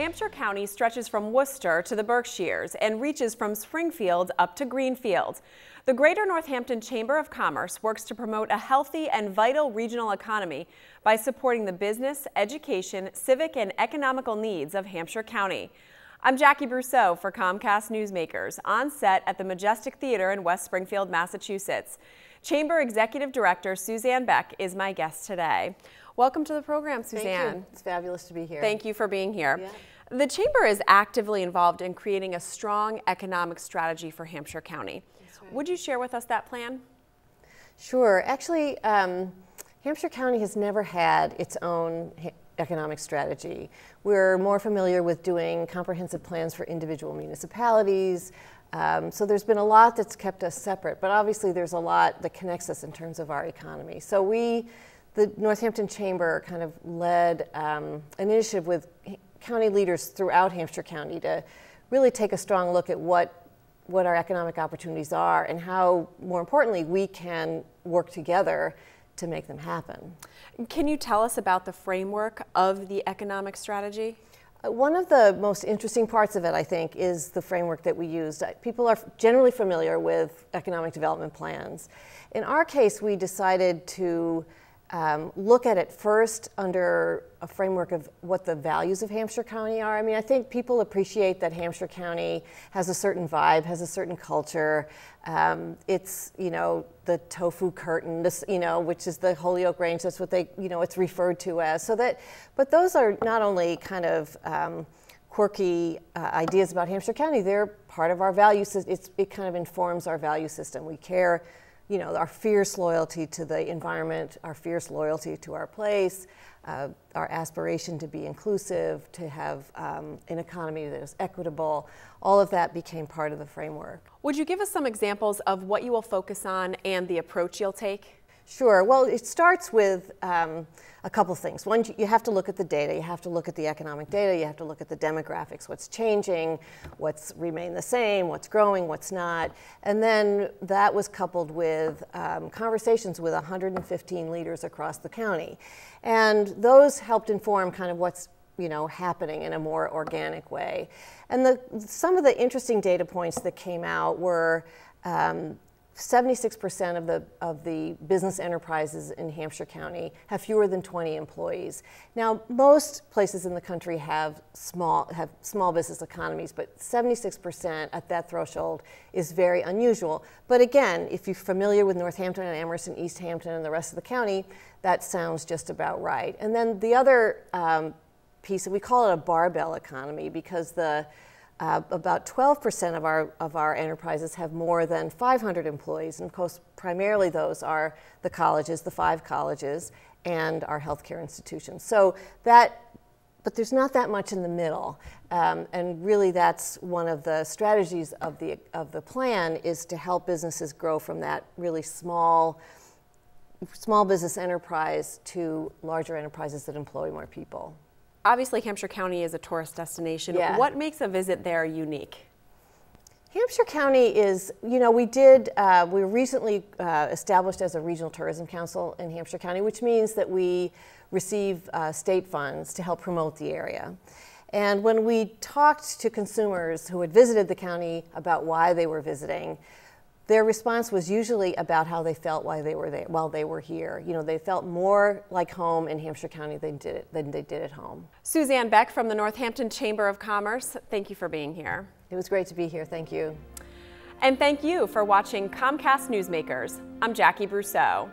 Hampshire County stretches from Worcester to the Berkshires and reaches from Springfield up to Greenfield. The Greater Northampton Chamber of Commerce works to promote a healthy and vital regional economy by supporting the business, education, civic, and economical needs of Hampshire County. I'm Jackie Brousseau for Comcast Newsmakers, on set at the Majestic Theater in West Springfield, Massachusetts. Chamber Executive Director Suzanne Beck is my guest today. Welcome to the program, Suzanne. Thank you. It's fabulous to be here. Thank you for being here. Yeah. The Chamber is actively involved in creating a strong economic strategy for Hampshire County. That's right. Would you share with us that plan? Sure. Actually, Hampshire County has never had its own economic strategy. We're more familiar with doing comprehensive plans for individual municipalities. So there's been a lot that's kept us separate, but obviously there's a lot that connects us in terms of our economy. So the Northampton Chamber kind of led an initiative with county leaders throughout Hampshire County to really take a strong look at what our economic opportunities are and how, more importantly, we can work together to make them happen. Can you tell us about the framework of the economic strategy? One of the most interesting parts of it, I think, is the framework that we used. People are generally familiar with economic development plans. In our case, we decided to look at it first under a framework of what the values of Hampshire County are. I mean, I think people appreciate that Hampshire County has a certain vibe, has a certain culture. It's, the tofu curtain, which is the Holyoke Range. That's what it's referred to as. But those are not only kind of quirky ideas about Hampshire County. They're part of our value system. It kind of informs our value system. We care. Our fierce loyalty to the environment, our fierce loyalty to our place, our aspiration to be inclusive, to have an economy that is equitable, all of that became part of the framework. Would you give us some examples of what you will focus on and the approach you'll take? Sure. Well, it starts with a couple things. One, you have to look at the data. You have to look at the economic data. You have to look at the demographics, what's changing, what's remained the same, what's growing, what's not. And then that was coupled with conversations with 115 leaders across the county. And those helped inform kind of what's happening in a more organic way. And some of the interesting data points that came out were 76% of the business enterprises in Hampshire County have fewer than 20 employees. Now, most places in the country have small business economies, but 76% at that threshold is very unusual. But again, if you're familiar with Northampton and Amherst and East Hampton and the rest of the county, that sounds just about right. And then the other piece, we call it a barbell economy, because about 12% of our enterprises have more than 500 employees, and of course, primarily those are the colleges, the 5 colleges, and our healthcare institutions. But there's not that much in the middle, and really that's one of the strategies of the plan, is to help businesses grow from that really small business enterprise to larger enterprises that employ more people. Obviously, Hampshire County is a tourist destination. Yeah. What makes a visit there unique? Hampshire County is, we were recently established as a regional tourism council in Hampshire County, which means that we receive state funds to help promote the area. And when we talked to consumers who had visited the county about why they were visiting, their response was usually about how they felt while they were here. They felt more like home in Hampshire County than they did at home. Suzanne Beck from the Northampton Chamber of Commerce, thank you for being here. It was great to be here. Thank you. And thank you for watching Comcast Newsmakers. I'm Jackie Brousseau.